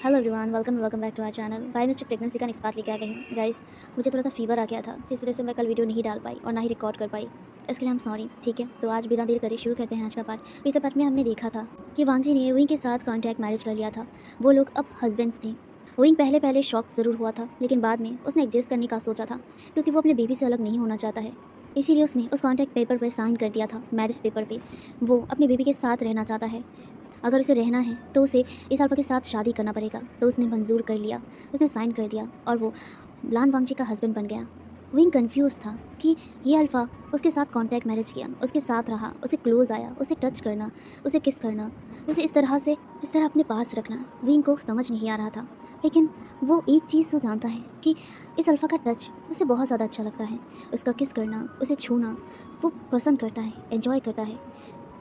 Hello everyone, welcome back to our channel. By mistake pregnancy का next part लेके आ गए हैं गाइस। मुझे थोड़ा सा फीवर आ गया था, जिस वजह से मैं कल वीडियो नहीं डाल पाई और ना ही रिकॉर्ड कर पाई। इसके लिए हम सॉरी। ठीक है, तो आज बिना देर करे शुरू करते हैं आज का पार्ट। पिछले पार्ट में हमने देखा था कि वांगजी ने विंग के साथ कॉन्टैक्ट मैरिज कर लिया था। वो लोग अब हस्बैंड्स थे। विंग पहले पहले शॉक ज़रूर हुआ था, लेकिन बाद में उसने एडजस्ट करने का सोचा था, क्योंकि वो अपने बेबी से अलग नहीं होना चाहता है। इसीलिए उसने उस कॉन्ट्रैक्ट पेपर पर साइन कर दिया था, मैरिज पेपर पे। वो अपने बेबी के साथ रहना चाहता है। अगर उसे रहना है तो उसे इस अल्फ़ा के साथ शादी करना पड़ेगा। तो उसने मंजूर कर लिया, उसने साइन कर दिया और वो लान वांगची का हस्बैंड बन गया। विंग कंफ्यूज था कि ये अल्फ़ा उसके साथ कॉन्टैक्ट मैरिज किया, उसके साथ रहा, उसे क्लोज आया, उसे टच करना, उसे किस करना, उसे इस तरह अपने पास रखना विंग को समझ नहीं आ रहा था। लेकिन वो एक चीज़ तो जानता है कि इस अल्फ़ा का टच उसे बहुत ज़्यादा अच्छा लगता है। उसका किस करना, उसे छूना वो पसंद करता है, एंजॉय करता है।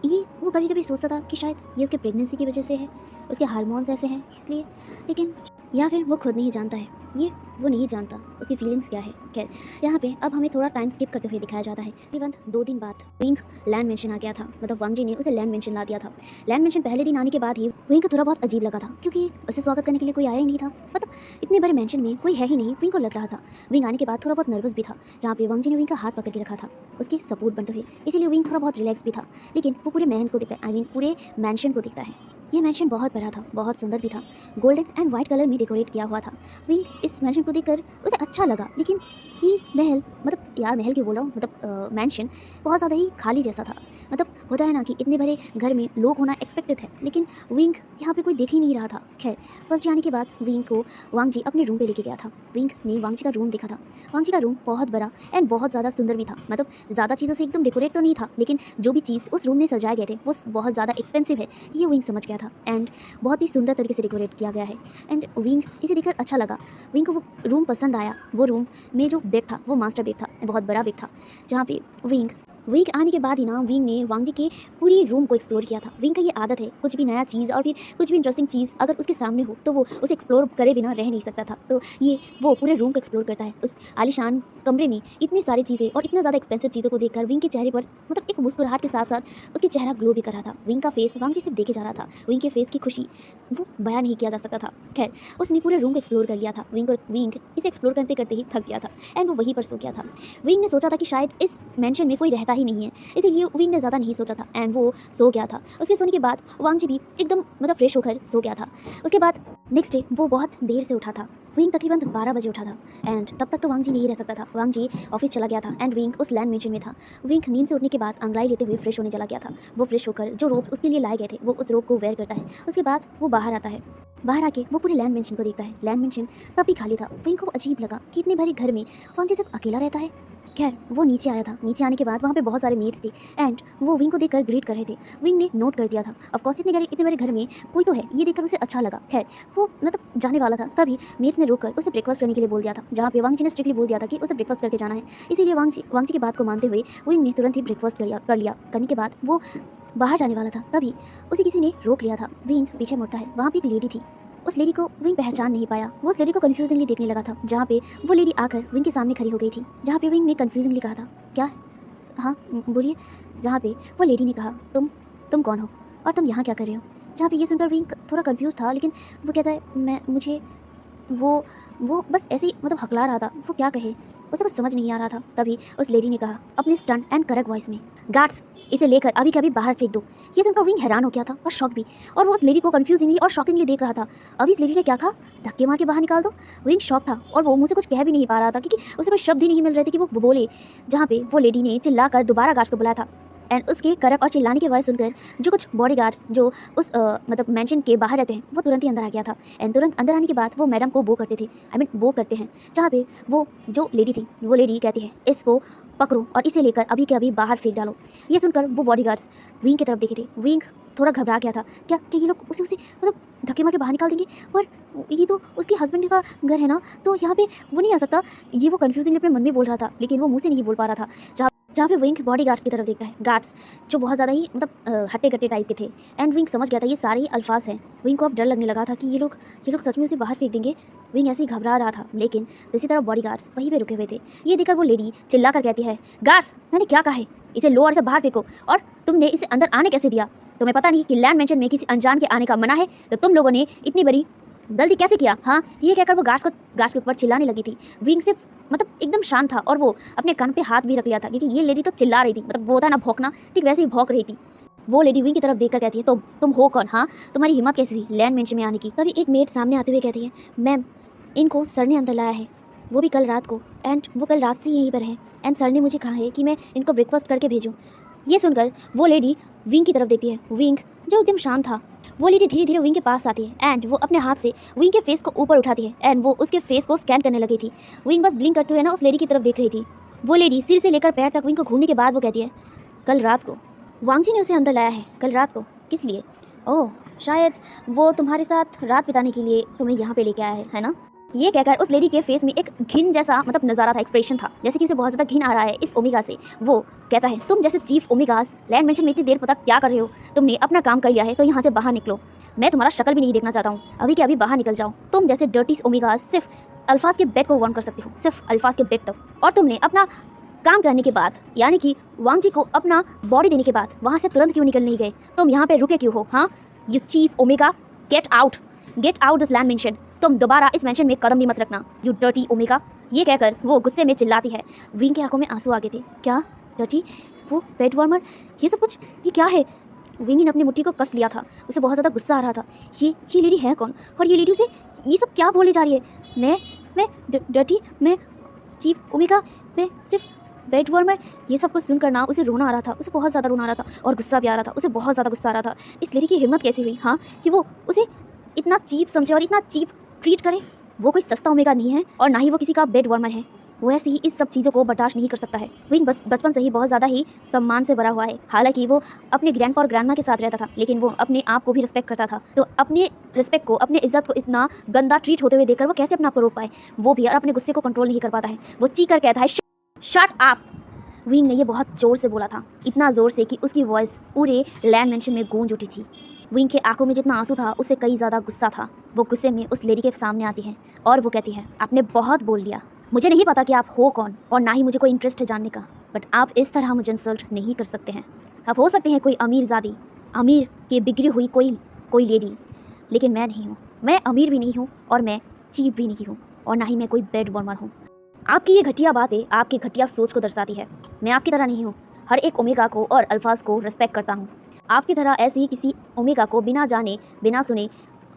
ये वो कभी-कभी सोचता था कि शायद ये उसके प्रेगनेंसी की वजह से है, उसके हार्मोन्स ऐसे हैं इसलिए, लेकिन या फिर वो खुद नहीं जानता है। ये वो नहीं जानता उसकी फीलिंग्स क्या है। खैर, यहाँ पे अब हमें थोड़ा टाइम स्किप करते हुए दिखाया जाता है। तुरंत 2 दिन बाद विंग लैंड मेंशन आ गया था, मतलब वांगजी ने उसे लैंड मेंशन ला दिया था। लैंड मेंशन पहले दिन आने के बाद ही विंग को थोड़ा बहुत अजीब लगा था, क्योंकि उसे स्वागत करने के लिए कोई आया ही नहीं था। मतलब इतने बड़े मेंशन में कोई है ही नहीं, विंग को लग रहा था। विंग आने के बाद थोड़ा बहुत नर्वस भी था, जहाँ पे वांगजी ने विंग का हाथ पकड़ के रखा था, उसकी सपोर्ट बनते हुए। इसीलिए विंग थोड़ा बहुत रिलैक्स भी था। लेकिन वो पूरे महल को दिखता है, आई मीन पूरे मैंशन को दिखता है। ये मैंशन बहुत बड़ा था, बहुत सुंदर भी था। गोल्डन एंड वाइट कलर में डेकोरेट किया हुआ था। विंग इस मैंशन को देखकर उसे अच्छा लगा, लेकिन ये महल, मतलब यार महल क्यों बोल रहा हूँ, मतलब मैंशन बहुत ज़्यादा ही खाली जैसा था। मतलब होता है ना कि इतने बड़े घर में लोग होना एक्सपेक्टेड है, लेकिन विंग यहाँ पे कोई दिख ही नहीं रहा था। खैर, फर्स्ट डे आने के बाद विंग को वांगजी अपने रूम पे लेके गया था। विंग ने वांगजी का रूम देखा था। वांगजी का रूम बहुत बड़ा एंड बहुत ज़्यादा सुंदर भी था। मतलब ज़्यादा चीज़ों से एकदम डेकोरेट तो नहीं था, लेकिन जो भी चीज़ उस रूम में सजाए गए थे वो बहुत ज़्यादा एक्सपेंसिव है, ये विंग समझ गया था। एंड बहुत ही सुंदर तरीके से डेकोरेट किया गया है। एंड विंग इसे देखकर अच्छा लगा। विंग को वो रूम पसंद आया। वो रूम में जो बेड था वो मास्टर बेड था, बहुत बड़ा बेड था, जहाँ पे विंग आने के बाद ही ना विंग ने वांगजी के पूरी रूम को एक्सप्लोर किया था। विंग का ये आदत है, कुछ भी नया चीज़ और फिर कुछ भी इंटरेस्टिंग चीज़ अगर उसके सामने हो तो वो उसे एक्सप्लोर करे बिना रह नहीं सकता था। तो ये वो पूरे रूम को एक्सप्लोर करता है। उस आलीशान कमरे में इतनी सारी चीज़ें और इतना ज़्यादा एक्सपेंसिव चीज़ों को देखकर विंग के चेहरे पर मतलब एक मुस्कुराहट के साथ साथ उसके चेहरा ग्लो भी कर रहा था। विंग का फेस वांगजी सिर्फ देखे जा रहा था। विंग के फेस की खुशी वो बयान नहीं किया जा सकता था। खैर, उसने पूरे रूम को एक्सप्लोर कर लिया था। विंग इसे एक्सप्लोर करते करते ही थक गया था एंड वो वहीं पर सो गया था। विंग ने सोचा था कि शायद इस मेंशन में कोई रहता ही नहीं है, इसीलिए विंग ने ज़्यादा नहीं सोचा था एंड वो सो गया था। उसके सोने के बाद वांगजी भी एकदम मतलब फ्रेश होकर सो गया था। उसके बाद नेक्स्ट डे वो बहुत देर से उठा था। विंग तकरीबन 12 बजे उठा था एंड तब तक तो वांगजी नहीं रह सकता था। वांगजी ऑफिस चला गया था एंड विंग उस लैंड मेंशन में था। विंग नींद से उठने के बाद अंगड़ाई लेते हुए फ्रेश होने चला गया था। वो फ्रेश होकर जो रोब्स उसके लिए लाए गए थे वो उस रोब को वेयर करता है। उसके बाद वो बाहर आता है। बाहर आके वो पूरे लैंड मेंशन को देखता है। लैंड मेंशन तब भी खाली था। विंग को अजीब लगा कि इतने भारी घर में वांगजी सिर्फ अकेला रहता है। खैर, वो नीचे आया था। नीचे आने के बाद वहाँ पे बहुत सारे मेट्स थे एंड वो विंग को देखकर ग्रीट कर रहे थे। विंग ने नोट कर दिया था, ऑफ कोर्स इतने बड़े घर में कोई तो है, ये देखकर उसे अच्छा लगा। खैर, वो मतलब जाने वाला था, तभी मेट्स ने रोककर उसे ब्रेकफास्ट करने के लिए बोल दिया था, जहाँ पे वांगजी ने स्ट्रिक्टली बोल दिया था कि उसे ब्रेकफास्ट करके जाना है। इसीलिए वांगजी की बात को मानते हुए विंग ने तुरंत ही ब्रेकफास्ट कर लिया। करने के बाद वो बाहर जाने वाला था, तभी उसे किसी ने रोक लिया था। विंग पीछे मुड़ता है, वहाँ पे एक लेडी थी। उस लेडी को विंग पहचान नहीं पाया। वो उस लेडी को कन्फ्यूजिंगली देखने लगा था, जहाँ पे वो लेडी आकर विंग के सामने खड़ी हो गई थी। जहाँ पे विंग ने कन्फ्यूजिंगली कहा था, क्या? हाँ, बोलिए। जहाँ पे वो लेडी ने कहा, तुम कौन हो और तुम यहाँ क्या कर रहे हो? जहाँ पे ये सुनकर विंग थोड़ा कन्फ्यूज था, लेकिन वो कहता है मुझे वो बस ऐसे ही मतलब हकला रहा था, वो क्या कहे उसे कुछ समझ नहीं आ रहा था। तभी उस लेडी ने कहा अपने स्टन एंड करेक्ट वॉइस में, गार्ड्स इसे लेकर अभी के अभी बाहर फेंक दो। ये सुनकर विंग हैरान हो गया था और शॉक भी, और वो उस लेडी को कंफ्यूजिंगली और शॉकिंगली देख रहा था। अभी इस लेडी ने क्या कहा, धक्के मार के बाहर निकाल दो। विंग शॉक था और वो मुझसे कुछ कह भी नहीं पा रहा था, क्योंकि उसे कोई शब्द ही नहीं मिल रहे थे कि वो बोले। जहाँ पे वो लेडी ने चिल्लाकर दोबारा गार्ड्स को बुलाया था एंड उसके करक और चिल्लाने की आवाज़ सुनकर जो कुछ बॉडीगार्ड्स जो उस मतलब मेंशन के बाहर रहते हैं वो तुरंत ही अंदर आ गया था। एंड तुरंत अंदर आने के बाद वो मैडम को बो करते थे, आई मीन बो करते हैं, जहाँ पे वो जो लेडी थी वो लेडी कहती है इसको पकड़ो और इसे लेकर अभी के अभी बाहर फेंक डालो। ये सुनकर वो बॉडीगार्ड्स विंग की तरफ देखे थे। विंग थोड़ा घबरा गया था, क्या कि ये लोग उसे मतलब धक्के मार के बाहर निकाल देंगे, और ये तो उसके हस्बैंड का घर है ना, तो यहाँ पे वो नहीं आ सकता। ये वो कन्फ्यूजिंगली अपने मन में बोल रहा था, लेकिन वो मुँह से नहीं बोल पा रहा था। जहाँ पे विंग बॉडीगार्ड्स की तरफ देखता है, गार्ड्स जो बहुत ज़्यादा ही मतलब हट्टे कट्टे टाइप के थे। एंड विंग समझ गया था ये सारे ही अल्फाज हैं। विंग को अब डर लगने लगा था कि ये लोग सच में उसे बाहर फेंक देंगे। विंग ऐसे ही घबरा रहा था, लेकिन दूसरी तरफ बॉडीगार्ड्स वहीं पे रुके हुए थे। ये देखकर वो लेडी चिल्ला कर कहती है, गार्ड्स मैंने क्या कहा है, इसे लो और इसे बाहर फेंको, और तुमने इसे अंदर आने कैसे दिया? तुम्हें पता नहीं कि लैंड मेंशन में किसी अनजान के आने का मना है, तो तुम लोगों ने इतनी बड़ी गलती कैसे किया? हाँ, ये कहकर वो गार्ड्स के ऊपर चिल्लाने लगी थी। विंग सिर्फ मतलब एकदम शांत था और वो अपने कान पे हाथ भी रख लिया था क्योंकि ये लेडी तो चिल्ला रही थी, मतलब वो होता है ना भौंकना, ठीक वैसे ही भौंक रही थी। वो लेडी विंग की तरफ देखकर कहती है, तुम हो कौन? हाँ, तुम्हारी हिम्मत कैसे हुई लैंड मेंशन में आने की? तभी एक मेड सामने आते हुए कहती है, मैम इनको सर ने अंदर लाया है, वो भी कल रात को, एंड वो कल रात से यहीं पर है, एंड सर ने मुझे कहा है कि मैं इनको ब्रेकफास्ट करके भेजूँ। ये सुनकर वो लेडी विंग की तरफ देखती है। विंग जो एकदम शांत था, वो लेडी धीरे धीरे विंग के पास आती है एंड वो अपने हाथ से विंग के फेस को ऊपर उठाती है एंड वो उसके फेस को स्कैन करने लगी थी। विंग बस ब्लिंक करते हुए ना उस लेडी की तरफ देख रही थी। वो लेडी सिर से लेकर पैर तक विंग को घूरने के बाद वो कहती है, कल रात को वांगजी ने उसे अंदर लाया है। कल रात को? किस लिए? ओह, शायद वो तुम्हारे साथ रात बिताने के लिए तुम्हें यहाँ पे लेके आया है ना? ये कहकर उस लेडी के फेस में एक घिन जैसा मतलब नज़ारा था, एक्सप्रेशन था, जैसे कि उसे बहुत ज़्यादा घिन आ रहा है इस ओमेगा से। वो कहता है, तुम जैसे चीफ ओमेगास लैंड मेंशन में इतनी देर पता क्या कर रहे हो? तुमने अपना काम कर लिया है तो यहाँ से बाहर निकलो। मैं तुम्हारा शक्ल भी नहीं देखना चाहता हूँ, अभी के अभी बाहर निकल जाओ। तुम जैसे डर्टी ओमेगास सिर्फ अल्फाज के बेड को वार्न कर सकते हो, सिर्फ अल्फाज के बेड तक। और तुमने अपना काम करने के बाद यानी कि वांगजी को अपना बॉडी देने के बाद वहाँ से तुरंत क्यों निकल नहीं गए? तुम यहाँ पे रुके क्यों हो? हाँ, you chief omega, get out this land mention. तुम दोबारा इस मेंशन में कदम भी मत रखना, यू डर्टी ओमेगा। ये कहकर वो गुस्से में चिल्लाती है। विंग की आंखों में आंसू आ गए थे। क्या डर्टी? वो बेड वार्मर? ये सब कुछ ये क्या है? विंग ने अपनी मुट्ठी को कस लिया था, उसे बहुत ज़्यादा गुस्सा आ रहा था। ये लेडी है कौन? और ये लेडी उसे ये सब क्या बोले जा रही है? मैं डर्टी, मैं चीफ ओमेगा, मैं सिर्फ बेड वार्मर? ये सब कुछ सुनकर ना उसे रोना आ रहा था, उसे बहुत ज़्यादा रोना आ रहा था और गुस्सा भी आ रहा था, उसे बहुत ज़्यादा गुस्सा आ रहा था। इस लेडी की हिम्मत कैसी हुई, हाँ, कि वो उसे इतना चीप समझे और इतना चीप ट्रीट करे। वो कोई सस्ता ओमेगा नहीं है और ना ही वो किसी का बेड वार्मर है। वो ऐसे ही इस सब चीज़ों को बर्दाश्त नहीं कर सकता है। विंग बचपन से ही बहुत ज़्यादा ही सम्मान से भरा हुआ है। हालांकि वो अपने ग्रैंडपा और ग्रैंडमा के साथ रहता था, लेकिन वो अपने आप को भी रिस्पेक्ट करता था। तो अपने रिस्पेक्ट को, अपने इज्जत को इतना गंदा ट्रीट होते हुए देखकर वो कैसे अपने आप को रोक पाए? वो भी और अपने गुस्से को कंट्रोल नहीं कर पाता है। वो चीख कर कहता है, शट अप। विंग ने ये बहुत ज़ोर से बोला था, इतना ज़ोर से कि उसकी वॉइस पूरे लैंड मेंशन में गूंज उठी थी। विंग के आंखों में जितना आंसू था उससे कई ज़्यादा गुस्सा था। वो गुस्से में उस लेडी के सामने आती है और वो कहती है, आपने बहुत बोल लिया, मुझे नहीं पता कि आप हो कौन और ना ही मुझे कोई इंटरेस्ट है जानने का, बट आप इस तरह मुझे इंसल्ट नहीं कर सकते हैं। आप हो सकते हैं कोई अमीरजादी, अमीर की बिगड़ी हुई कोई लेडी, लेकिन मैं नहीं हूँ। मैं अमीर भी नहीं हूँ और मैं चीफ भी नहीं हूँ और ना ही मैं कोई बेड वार्मर हूँ। आपकी ये घटिया बातें आपकी घटिया सोच को दर्शाती है। मैं आपकी तरह नहीं हूँ, हर एक ओमेगा को और अल्फाज को रिस्पेक्ट करता हूँ। आपकी तरह ऐसे ही किसी ओमेगा को बिना जाने बिना सुने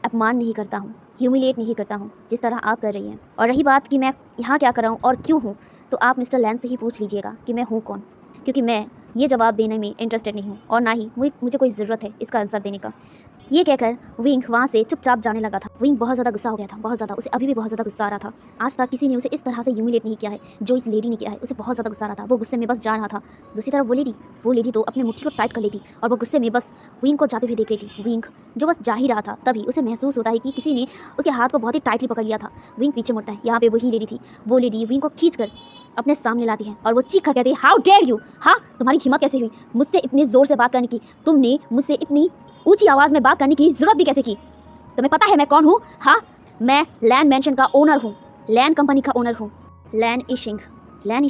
अपमान नहीं करता हूँ, ह्यूमिलेट नहीं करता हूँ जिस तरह आप कर रही हैं। और रही बात कि मैं यहाँ क्या कर रहा हूँ और क्यों हूँ, तो आप मिस्टर लैंड से ही पूछ लीजिएगा कि मैं हूँ कौन, क्योंकि मैं ये जवाब देने में इंटरेस्टेड नहीं हूँ और ना ही मुझे कोई ज़रूरत है इसका आंसर देने का। ये कहकर विंग वहाँ से चुपचाप जाने लगा था। विंग बहुत ज़्यादा गुस्सा हो गया था, बहुत ज़्यादा। उसे अभी भी बहुत ज़्यादा गुस्सा आ रहा था। आज तक किसी ने उसे इस तरह से ह्यूमिलेट नहीं किया है जो इस लेडी ने किया है। उसे बहुत ज़्यादा गुस्सा आ रहा था, वो गुस्से में बस जा रहा था। दूसरी तरफ वो लेडी तो अपने मुट्ठी को टाइट कर लेती और वो गुस्से में बस विंग को जाते हुए देख रही थी। विंग जो बस जा ही रहा था, तभी उसे महसूस होता है कि किसी ने उसके हाथ को बहुत ही टाइटली पकड़ लिया था। विंग पीछे मुड़ता है, यहाँ पे वही लेडी थी। वो लेडी विंग को खींच कर अपने सामने लाती है और वो चीख कर कहती है, हाउ डेयर यू, हाँ तुम्हारी हिम्मत कैसे हुई मुझसे इतने ज़ोर से बात करने की? तुमने मुझसे इतनी ऊंची आवाज़ में बात करने की ज़रूरत भी कैसे की? तुम्हें पता है मैं कौन हूँ? हाँ, मैं लैंड मेंशन का ओनर हूँ, लैंड कंपनी का ओनर हूँ, लैंड इशिंग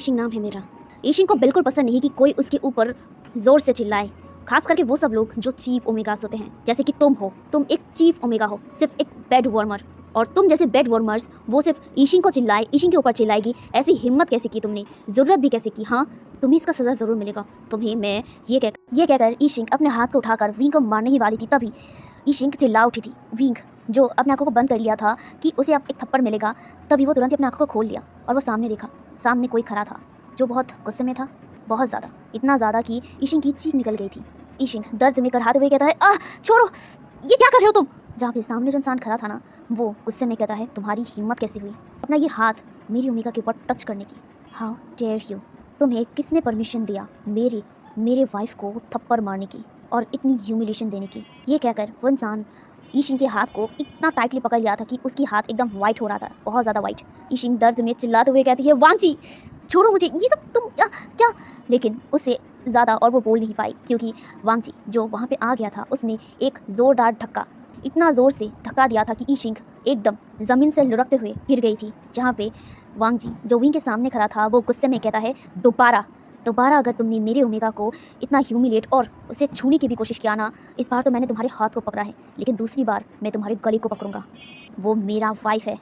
नाम है मेरा। इशिंग को बिल्कुल पसंद नहीं कि कोई उसके ऊपर ज़ोर से चिल्लाए, खास करके वो सब लोग जो चीफ ओमेगास होते हैं, जैसे कि तुम हो। तुम एक चीफ ओमेगा हो, सिर्फ एक बेड वार्मर, और तुम जैसे बेड वार्मर्स वो सिर्फ ईशिंग को चिल्लाए, ईशिंग के ऊपर चिल्लाएगी। ऐसी हिम्मत कैसे की तुमने? ज़रूरत भी कैसे की? हाँ, तुम्हें इसका सज़ा ज़रूर मिलेगा तुम्हें। मैं ये कहकर ईशिंग अपने हाथ को उठाकर विंग को मारने ही वाली थी, तभी ईशिंग चिल्ला उठी थी। विंग जो अपने आंखों को बंद कर लिया था कि उसे अब एक थप्पड़ मिलेगा, तभी वो तुरंत अपने आंखों को खोल लिया और वो सामने देखा। सामने कोई खड़ा था जो बहुत गुस्से में था, बहुत ज़्यादा, इतना ज़्यादा कि ईशिंग की चीख निकल गई थी। ईशिंग दर्द में कराहते हुए कहता है, आह छोड़ो, ये क्या कर रहे हो तुम? जहाँ पे सामने जो इंसान खड़ा था ना, वो गुस्से में कहता है, तुम्हारी हिम्मत कैसी हुई अपना ये हाथ मेरी ओमेगा के ऊपर टच करने की? हाउ डेयर यू, तुम्हें किसने परमिशन दिया मेरे वाइफ को थप्पड़ मारने की और इतनी ह्यूमिलेशन देने की? ये कहकर वो इंसान ईशिंग के हाथ को इतना टाइटली पकड़ लिया था कि उसकी हाथ एकदम वाइट हो रहा था, बहुत ज़्यादा वाइट। ईशिंग दर्द में चिल्लाते हुए कहती है, वांची छोड़ो मुझे, ये सब तुम क्या? लेकिन उससे ज़्यादा और वो बोल नहीं पाई, क्योंकि वांची जो वहाँ पे आ गया था उसने एक ज़ोरदार धक्का, इतना ज़ोर से धक्का दिया था कि ईशिंग एकदम ज़मीन से लुढ़कते हुए गिर गई थी। जहाँ पे वांगजी जो विंग के सामने खड़ा था, वो गुस्से में कहता है, दोबारा अगर तुमने मेरे ओमेगा को इतना ह्यूमिलेट और उसे छूने की भी कोशिश किया ना, इस बार तो मैंने तुम्हारे हाथ को पकड़ा है, लेकिन दूसरी बार मैं तुम्हारे गले को पकड़ूंगा। वो मेरा वाइफ है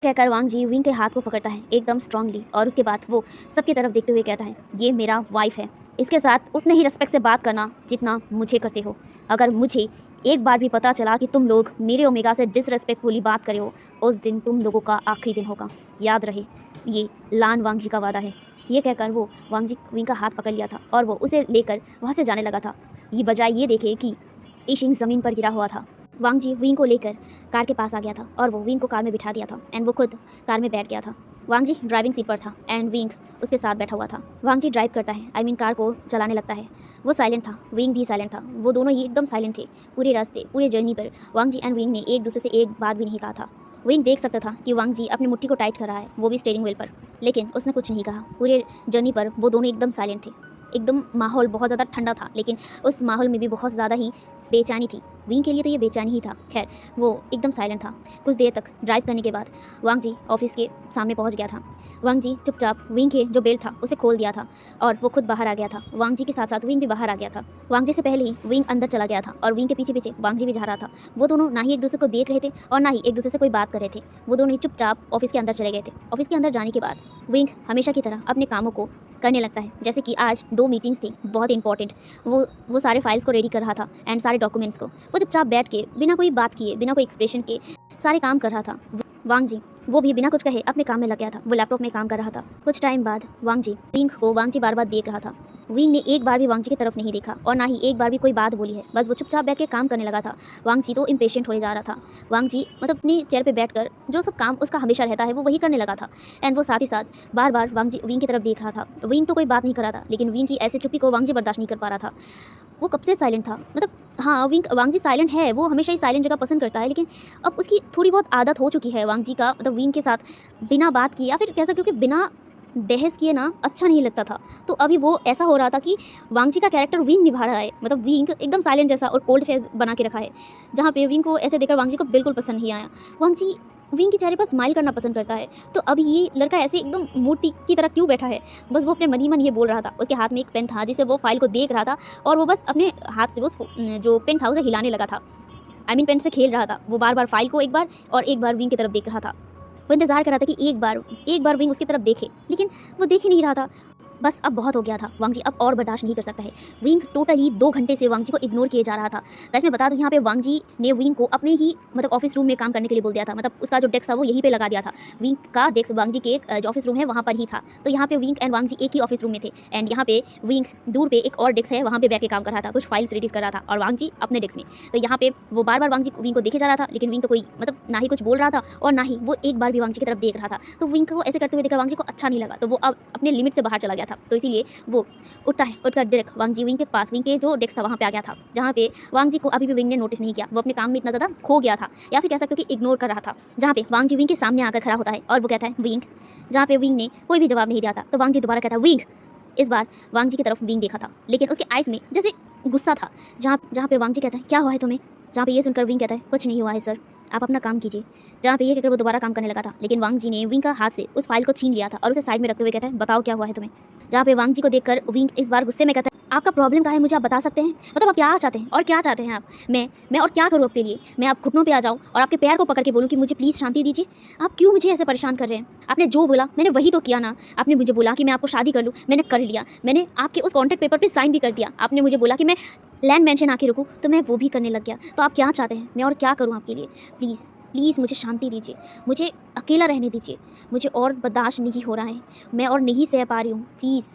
कहकर वांग जी विंग के हाथ को पकड़ता है एकदम स्ट्रांगली और उसके बाद वो सबकी तरफ देखते हुए कहता है ये मेरा वाइफ है, इसके साथ उतने ही रिस्पेक्ट से बात करना जितना मुझे करते हो। अगर मुझे एक बार भी पता चला कि तुम लोग मेरे ओमेगा से डिसरेस्पेक्टफुली बात करे हो, उस दिन तुम लोगों का आखिरी दिन होगा, याद रहे। ये लान वांग जी का वादा है। ये कहकर वो वांग जी विंग का हाथ पकड़ लिया था और वो उसे लेकर वहाँ से जाने लगा था। ये बजाय ये देखे कि इशिंग ज़मीन पर गिरा हुआ था। वांग जी विंग को लेकर कार के पास आ गया था और वो विंग को कार में बिठा दिया था एंड वो खुद कार में बैठ गया था। वांग जी ड्राइविंग सीट पर था एंड विंग उसके साथ बैठा हुआ था। वांग जी ड्राइव करता है, कार को चलाने लगता है। वो साइलेंट था, विंग भी साइलेंट था, वो दोनों ही एकदम साइलेंट थे। पूरे रास्ते पूरे जर्नी पर वांग जी एंड विंग ने एक दूसरे से एक बात भी नहीं कहा था। विंग देख सकता था कि वांग जी अपनी मुट्ठी को टाइट कर रहा है, वो भी स्टीयरिंग व्हील पर, लेकिन उसने कुछ नहीं कहा। पूरे जर्नी पर वो दोनों एकदम साइलेंट थे। एकदम माहौल बहुत ज़्यादा ठंडा था, लेकिन उस माहौल में भी बहुत ज़्यादा ही बेचैनी थी। विंग के लिए तो ये बेचैनी ही था। खैर वो एकदम साइलेंट था। कुछ देर तक ड्राइव करने के बाद वांग जी ऑफिस के सामने पहुंच गया था। वांग जी चुपचाप विंग के जो बेल्ट था उसे खोल दिया था और वो खुद बाहर आ गया था। वांग जी के साथ साथ विंग भी बाहर आ गया था। वांग जी से पहले ही विंग अंदर चला गया था और विंग के पीछे पीछे वांग जी भी जा रहा था। वो दोनों ना ही एक दूसरे को देख रहे थे और ना ही एक दूसरे से कोई बात कर रहे थे। वो दोनों ही चुपचाप ऑफिस के अंदर चले गए थे। ऑफिस के अंदर जाने के बाद विंग हमेशा की तरह अपने कामों को करने लगता है। जैसे कि आज 2 मीटिंग्स थी बहुत इंपॉर्टेंट। वो सारे फाइल्स को रेडी कर रहा था एंड सारे डॉक्यूमेंट्स को। वो चुपचाप बैठ के बिना कोई बात किए, बिना कोई एक्सप्रेशन के सारे काम कर रहा था। वांग जी वो भी बिना कुछ कहे अपने काम में लग गया था। वो लैपटॉप में काम कर रहा था। कुछ टाइम बाद वांग जी बार बार देख रहा था। विंग ने एक बार भी वांग जी की तरफ नहीं देखा और ना ही एक बार भी कोई बात बोली है। बस वो चुपचाप बैठ के काम करने लगा था। वांग जी तो इम्पेशेंट होने जा रहा था। वांग जी मतलब अपनी चेयर पे बैठकर जो सब काम उसका हमेशा रहता है वो वही करने लगा था एंड वो साथ ही साथ बार बार विंग की तरफ देख रहा था। विंग तो कोई बात नहीं कर रहा था, लेकिन विंग की ऐसे चुप्पी को वांग जी बर्दाश्त नहीं कर पा रहा था। वो कब से साइलेंट था, मतलब हाँ वांग जी साइलेंट है, वो हमेशा ही साइलेंट जगह पसंद करता है, लेकिन अब उसकी थोड़ी बहुत आदत हो चुकी है वांग जी का, मतलब विंग के साथ बिना बात किए या फिर कैसा, क्योंकि बिना बहस किए ना अच्छा नहीं लगता था। तो अभी वो ऐसा हो रहा था कि वांग जी का कैरेक्टर विंग निभा रहा है, मतलब विंग एकदम साइलेंट जैसा और कोल्ड फेस बना के रखा है, जहाँ पे विंग को ऐसे देखकर वांग जी को बिल्कुल पसंद नहीं आया। वांग जी विंग के चेहरे पर स्माइल करना पसंद करता है, तो अभी ये लड़का ऐसे एकदम मूर्ति की तरह क्यों बैठा है। बस वो अपने मन ही मन ये बोल रहा था। उसके हाथ में एक पेन था जिसे वो फाइल को देख रहा था और वो बस अपने हाथ से वो जो पेन था उसे हिलाने लगा था। पेन से खेल रहा था। वो बार बार फाइल को एक बार और एक बार विंग की तरफ देख रहा था। वो इंतज़ार कर रहा था कि एक बार विंग उसकी तरफ देखे, लेकिन वो देख ही नहीं रहा था। बस अब बहुत हो गया था। वांग जी अब और बर्दाश्त नहीं कर सकता है। विंग टोटली 2 घंटे से वांग जी को इग्नोर किए जा रहा था। वैसे मैं बता दूं, यहाँ पे वांग जी ने विंग को अपने ही मतलब ऑफिस रूम में काम करने के लिए बोल दिया था। मतलब उसका जो डेस्क था वो यहीं पे लगा दिया था। विंग का डेस्क वांग जी के जो ऑफिस रूम है वहाँ पर ही था। तो यहाँ पे विंग एंड वांग जी एक ही ऑफिस रूम में थे एंड यहाँ पे विंग दूर पे एक और डेस्क है, वहाँ पे बैठ के काम कर रहा था, कुछ फाइल्स रेडी कर रहा था और वांग जी अपने डेस्क में। तो यहाँ पे वो बार बार वांग जी विंग को देखे जा रहा था, लेकिन विंग तो कोई मतलब ना ही कुछ बोल रहा था और ना ही वो एक बार भी वांग जी की तरफ देख रहा था। तो विंग को ऐसे करते हुए देखकर वांग जी को अच्छा नहीं लगा, तो वो अब अपने लिमिट से बाहर चला गया था। तो इसीलिए वो उठकर डायरेक्ट वांग जी विंग के पास, विंग के जो डेस्क था वहाँ पे आ गया था, जहाँ पे वांग जी को अभी भी विंग ने नोटिस नहीं किया। वो अपने काम में इतना ज़्यादा खो गया था, या फिर कह सकते हो कि इग्नोर कर रहा था। जहाँ पे वांग जी विंग के सामने आकर खड़ा होता है और वो कहता है विंग, जहाँ पे विंग ने कोई भी जवाब नहीं दिया था। तो वांग जी दोबारा कहता है विंग। इस बार वांग जी की तरफ विंग देखा था, लेकिन उसके आइज़ में जैसे गुस्सा था। जहाँ पे वांग जी कहता है क्या हुआ है तुम्हें, जहाँ पे ये सुनकर विंग कहता है कुछ नहीं हुआ है सर, आप अपना काम कीजिए। जहाँ पे ये कहकर वो दोबारा काम करने लगा था, लेकिन वांग जी ने विंग का हाथ से उस फाइल को छीन लिया था और उसे साइड में रखते हुए कहता है बताओ क्या हुआ है तुम्हें। जहाँ पे वांग जी को देखकर विंग इस बार गुस्से में कहता है आपका प्रॉब्लम क्या है, मुझे आप बता सकते हैं, मतलब आप क्या चाहते हैं और क्या चाहते हैं आप, मैं और क्या करूँ आपके लिए। मैं आप घुटनों पे आ जाऊँ और आपके पैर को पकड़ के बोलूँ कि मुझे प्लीज़ शांति दीजिए। आप क्यों मुझे ऐसे परेशान कर रहे हैं। आपने जो बोला मैंने वही तो किया ना। आपने मुझे बोला कि मैं आपको शादी कर लूँ, मैंने कर लिया। मैंने आपके उस कॉन्ट्रैक्ट पेपर पर साइन भी कर दिया। आपने मुझे बोला कि मैं लैंड मेंशन आके रुकूँ, तो मैं वो भी करने लग गया। तो आप क्या चाहते हैं, मैं और क्या करूँ आपके लिए। प्लीज़ मुझे शांति दीजिए, मुझे अकेला रहने दीजिए, मुझे और बर्दाश्त नहीं हो रहा है, मैं और नहीं सह पा रही हूँ, प्लीज़।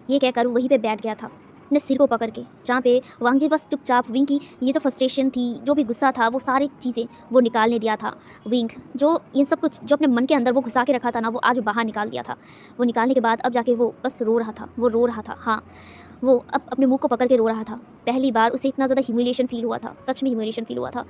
ये कहकर वहीं पे बैठ गया था अपने सिर को पकड़ के, जहाँ पे वांग जी बस चुपचाप विंग की ये जो फ्रस्ट्रेशन थी, जो भी गुस्सा था, वो सारी चीज़ें वो निकालने दिया था। विंग जो ये सब कुछ जो अपने मन के अंदर वो घुसा के रखा था ना, वो आज बाहर निकाल दिया था। वो निकालने के बाद अब जाके वो बस रो रहा था। हाँ, वो अब अपने मुंह को पकड़ के रो रहा था। पहली बार उसे इतना ज़्यादा ह्यूमिलिएशन फील हुआ था, सच में ह्यूमिलिएशन फील हुआ था।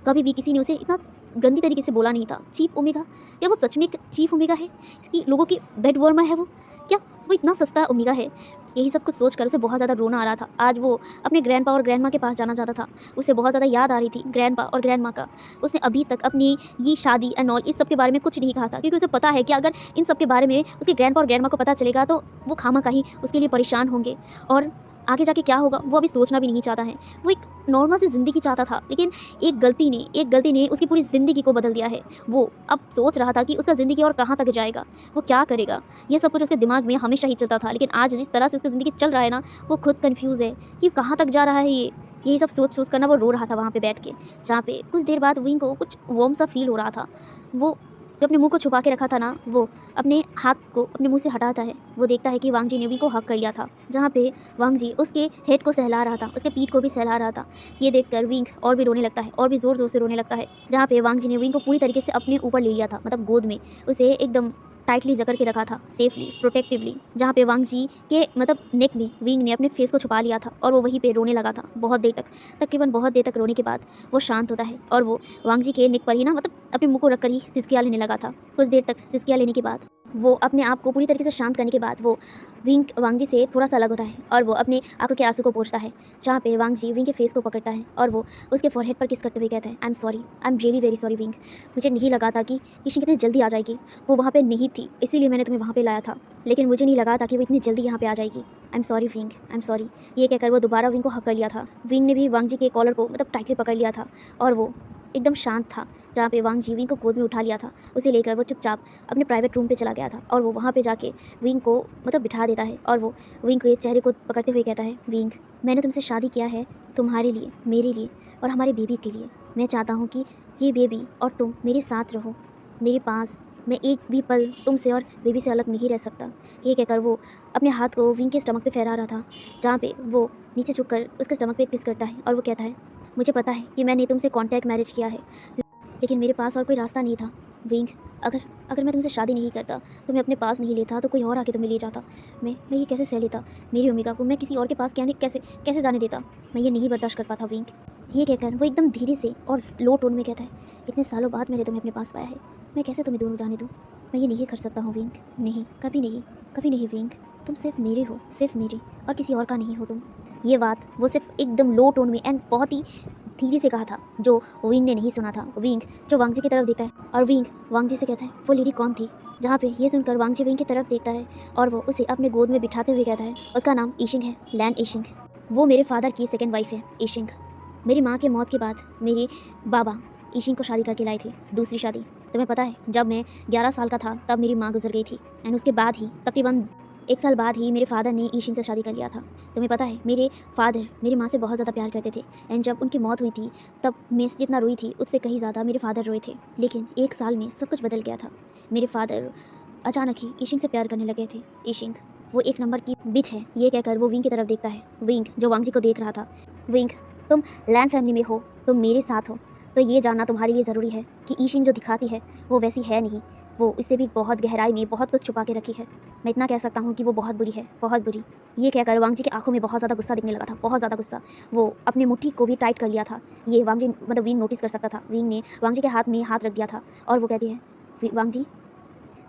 कभी भी किसी ने उसे इतना गंदी तरीके से बोला नहीं था। चीफ ओमेगा, क्या वो सच में एक चीफ ओमेगा है कि लोगों की बेड वार्मर है वो, क्या वो इतना सस्ता ओमेगा है। यही सब कुछ सोचकर उसे बहुत ज़्यादा रोना आ रहा था। आज वो अपने ग्रैंडपा और ग्रैंडमा के पास जाना चाहता था। उसे बहुत ज़्यादा याद आ रही थी ग्रैंडपा और ग्रैंडमा का। उसने अभी तक अपनी ये शादी एंड ऑल इस सब के बारे में कुछ नहीं कहा था, क्योंकि उसे पता है कि अगर इन सब के बारे में उसके ग्रैंडपा और ग्रैंडमा को पता चलेगा तो वो खामा का ही उसके लिए परेशान होंगे और आगे जाके क्या होगा वो अभी सोचना भी नहीं चाहता है। वो एक नॉर्मल सी ज़िंदगी चाहता था, लेकिन एक गलती ने उसकी पूरी ज़िंदगी को बदल दिया है। वो अब सोच रहा था कि उसका ज़िंदगी और कहाँ तक जाएगा, वो क्या करेगा। ये सब कुछ उसके दिमाग में हमेशा ही चलता था, लेकिन आज जिस तरह से उसकी ज़िंदगी चल रहा है ना, वो खुद कन्फ्यूज़ है कि कहाँ तक जा रहा है ये। यही सब सोच कर ना वो रो रहा था वहाँ पे बैठ के, जहाँ पे कुछ देर बाद विंग को कुछ वार्म सा फ़ील हो रहा था। वो जो अपने मुँह को छुपा के रखा था ना, वो अपने हाथ को अपने मुँह से हटाता है। वो देखता है कि वांग जी ने विंग को हग कर लिया था, जहाँ पे वांग जी उसके हेड को सहला रहा था, उसके पीठ को भी सहला रहा था। ये देखकर विंग और भी रोने लगता है, और भी ज़ोर-ज़ोर से रोने लगता है, जहाँ पे वांग जी ने विंग को पूरी तरीके से अपने ऊपर ले लिया था, मतलब गोद में उसे एकदम टाइटली जकड़ के रखा था, सेफली, प्रोटेक्टिवली, जहाँ पे वांग जी के मतलब नेक में विंग ने अपने फेस को छुपा लिया था और वो वहीं पे रोने लगा था बहुत देर तक। तकरीबन बहुत देर तक रोने के बाद वो शांत होता है और वो वांग जी के नेक पर ही ना मतलब अपने मुँह को रखकर ही सिसकियाँ लेने लगा था। कुछ देर तक सिसकियाँ लेने के बाद वो अपने आप को पूरी तरीके से शांत करने के बाद वो वांग जी से थोड़ा सा अलग होता है और वो अपने आंखों के आंसू को पोंछता है, जहाँ पे वांग जी विंग के फेस को पकड़ता है और वो उसके फॉरहेड पर किस करते हुए कहता है, I am sorry, I am really very sorry wing. मुझे नहीं लगा था कि ईशिंग कितनी जल्दी आ जाएगी। वो वहाँ पे नहीं थी, इसीलिए मैंने तुम्हें वहाँ पे लाया था, लेकिन मुझे नहीं लगा था कि वो इतनी जल्दी यहाँ पे आ जाएगी। I am sorry wing, I am sorry. ये कहकर वो दोबारा विंग को हक कर लिया था। विंग ने भी वांग जी के कॉलर को मतलब टाइटली पकड़ लिया था और वो एकदम शांत था, जहाँ पे वांग जी विंग को गोद में उठा लिया था। उसे लेकर वो चुपचाप अपने प्राइवेट रूम पे चला गया था और वो वहाँ पे जाके विंग को मतलब बिठा देता है और वो विंग के चेहरे को पकड़ते हुए कहता है, विंग, मैंने तुमसे शादी किया है तुम्हारे लिए, मेरे लिए और हमारे बेबी के लिए। मैं चाहता हूँ कि ये बेबी और तुम मेरे साथ रहो, मेरे पास। मैं एक भी पल तुमसे और बेबी से अलग नहीं रह सकता। ये कहकर वो अपने हाथ को विंग के स्टमक पे फहरा रहा था, जहाँ पे वो नीचे झुककर उसके स्टमक पे किस करता है और वो कहता है, मुझे पता है कि मैंने तुमसे कॉन्टैक्ट मैरिज किया है, लेकिन मेरे पास और कोई रास्ता नहीं था। विंग, अगर अगर मैं तुमसे शादी नहीं करता, तुम्हें अपने पास नहीं लेता, तो कोई और आके तुम्हें ले जाता। मैं ये कैसे सह लेता? मेरी ओमिका को मैं किसी और के पास कैसे कैसे जाने देता? मैं ये नहीं बर्दाश्त कर पाता विंग। ये कहकर वो एकदम धीरे से और लो टोन में कहता है, इतने सालों बाद मैंने तुम्हें अपने पास पाया है, मैं कैसे तुम्हें दोनों जाने दूँ? मैं ये नहीं कर सकता हूँ विंग, नहीं, कभी नहीं, कभी नहीं विंग। तुम सिर्फ मेरे हो, सिर्फ मेरी, और किसी और का नहीं हो तुम। ये बात वो सिर्फ एकदम लो टोन में एंड बहुत ही धीरे से कहा था, जो विंग ने नहीं सुना था। विंग जो वांग जी की तरफ देखता है और विंग वांग जी से कहता है, वो लेडी कौन थी? जहाँ पे ये सुनकर वांग जी विंग की तरफ देखता है और वो उसे अपने गोद में बिठाते हुए कहता है, उसका नाम ईशिंग है, लैन ईशिंग। वो मेरे फादर की सेकंड वाइफ है, ईशिंग। मेरी माँ के मौत के बाद मेरे बाबा ईशिंग को शादी करके लाए थे, दूसरी शादी। तुम्हें पता है, जब मैं 11 साल का था तब मेरी माँ गुजर गई थी एंड उसके बाद ही तकरीबन 1 साल बाद ही मेरे फादर ने ईशिंग से शादी कर लिया था। तुम्हें पता है, मेरे फादर मेरी माँ से बहुत ज़्यादा प्यार करते थे एंड जब उनकी मौत हुई थी तब मैं जितना रोई थी उससे कहीं ज़्यादा मेरे फादर रोए थे। लेकिन 1 साल में सब कुछ बदल गया था। मेरे फादर अचानक ही ईशिंग से प्यार करने लगे थे। ईशिंग वो एक नंबर की बिच है। ये कहकर वो विंग की तरफ देखता है, विंग जो वांग जी को देख रहा था। विंग, तुम लैन फैमिली में हो, तुम मेरे साथ हो, तो ये जानना तुम्हारे लिए ज़रूरी है कि ईशिंग जो दिखाती है वो वैसी है नहीं। वो इससे भी बहुत गहराई में बहुत कुछ छुपा के रखी है। मैं इतना कह सकता हूँ कि वो बहुत बुरी है, बहुत बुरी। ये कहकर वांग जी की आंखों में बहुत ज़्यादा गुस्सा दिखने लगा था, बहुत ज़्यादा गुस्सा। वो अपनी मुट्ठी को भी टाइट कर लिया था। ये वांग जी मतलब विंग नोटिस कर सकता था। विंग ने वांग जी के हाथ में हाथ रख दिया था और वो कहती है, वांग जी,